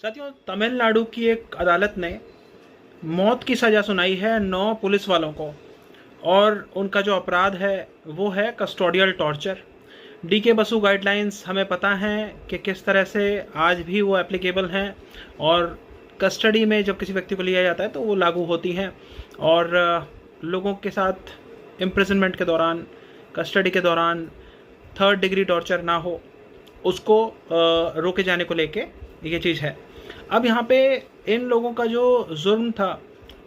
साथियों, तमिलनाडु की एक अदालत ने मौत की सज़ा सुनाई है 9 पुलिस वालों को। और उनका जो अपराध है वो है custodial torture. D K Basu guidelines हमें पता है कि किस तरह से आज भी वो एप्लीकेबल हैं और कस्टडी में जब किसी व्यक्ति को लिया जाता है तो वो लागू होती हैं। और लोगों के साथ इम्प्रिजनमेंट के दौरान, कस्टडी के दौरान थर्ड डिग्री टॉर्चर ना हो, उसको रोके जाने को लेके ये चीज़ है। अब यहाँ पे इन लोगों का जो जुर्म था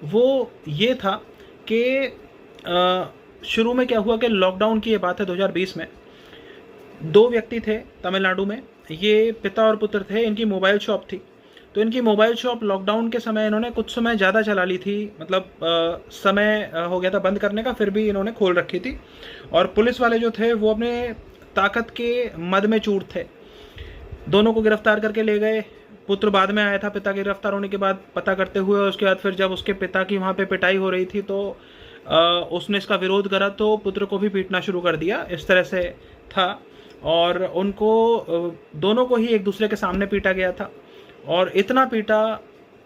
वो ये था कि शुरू में क्या हुआ कि लॉकडाउन की ये बात है 2020 में। 2 व्यक्ति थे तमिलनाडु में, ये पिता और पुत्र थे। इनकी मोबाइल शॉप थी, तो इनकी मोबाइल शॉप लॉकडाउन के समय इन्होंने कुछ समय ज़्यादा चला ली थी। मतलब समय हो गया था बंद करने का, फिर भी इन्होंने खोल रखी थी। और पुलिस वाले जो थे वो अपने ताकत के मद में चूर थे। दोनों को गिरफ्तार करके ले गए। पुत्र बाद में आया था पिता के गिरफ्तार होने के बाद पता करते हुए। उसके बाद फिर जब उसके पिता की वहाँ पे पिटाई हो रही थी तो उसने इसका विरोध करा तो पुत्र को भी पीटना शुरू कर दिया। इस तरह से था। और उनको दोनों को ही एक दूसरे के सामने पीटा गया था। और इतना पीटा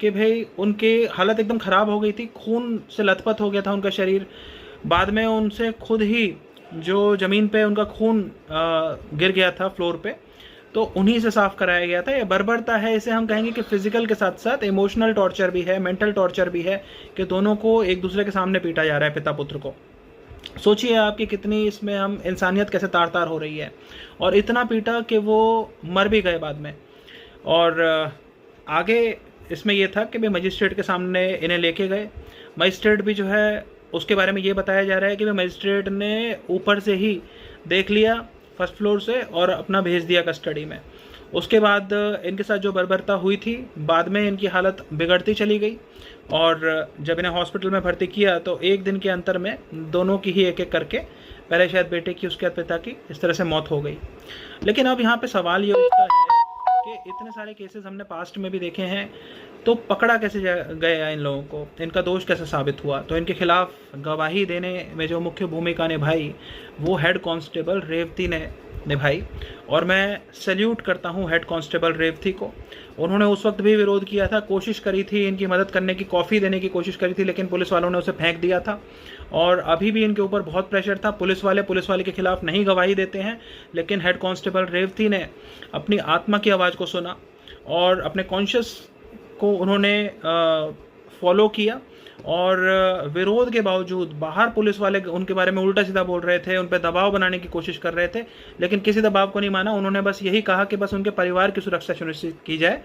कि भाई उनकी हालत एकदम ख़राब हो गई थी, खून से लथपथ हो गया था उनका शरीर। बाद में उनसे खुद ही जो ज़मीन पे उनका खून गिर गया था फ्लोर पे, तो उन्हीं से साफ कराया गया था। ये बर्बरता है, इसे हम कहेंगे कि फिजिकल के साथ साथ इमोशनल टॉर्चर भी है, मेंटल टॉर्चर भी है कि दोनों को एक दूसरे के सामने पीटा जा रहा है, पिता पुत्र को। सोचिए आपकी कितनी इसमें हम इंसानियत कैसे तार तार हो रही है। और इतना पीटा कि वो मर भी गए बाद में। और आगे इसमें यह था कि भाई मजिस्ट्रेट के सामने इन्हें लेके गए। मजिस्ट्रेट भी जो है उसके बारे में ये बताया जा रहा है कि भाई मजिस्ट्रेट ने ऊपर से ही देख लिया फर्स्ट फ्लोर से और अपना भेज दिया कस्टडी में। उसके बाद इनके साथ जो बर्बरता हुई थी, बाद में इनकी हालत बिगड़ती चली गई। और जब इन्हें हॉस्पिटल में भर्ती किया तो एक दिन के अंतर में दोनों की ही एक एक करके, पहले शायद बेटे की, उसके बाद पिता की, इस तरह से मौत हो गई। लेकिन अब यहाँ पे सवाल ये उठता है कि इतने सारे केसेस हमने पास्ट में भी देखे हैं, तो पकड़ा कैसे गया इन लोगों को, इनका दोष कैसे साबित हुआ। तो इनके खिलाफ गवाही देने में जो मुख्य भूमिका निभाई वो हेड कांस्टेबल रेवती ने निभाई। और मैं सैल्यूट करता हूँ हेड कांस्टेबल रेवती को। उन्होंने उस वक्त भी विरोध किया था, कोशिश करी थी इनकी मदद करने की, कॉफ़ी देने की कोशिश करी थी, लेकिन पुलिस वालों ने उसे फेंक दिया था। और अभी भी इनके ऊपर बहुत प्रेशर था। पुलिस वाले के खिलाफ नहीं गवाही देते हैं, लेकिन हेड कांस्टेबल रेवती ने अपनी आत्मा की आवाज़ को सुना और अपने कॉन्शियस को उन्होंने फॉलो किया। और विरोध के बावजूद बाहर पुलिस वाले उनके बारे में उल्टा सीधा बोल रहे थे, उन पर दबाव बनाने की कोशिश कर रहे थे, लेकिन किसी दबाव को नहीं माना। उन्होंने बस यही कहा कि बस उनके परिवार की सुरक्षा सुनिश्चित की जाए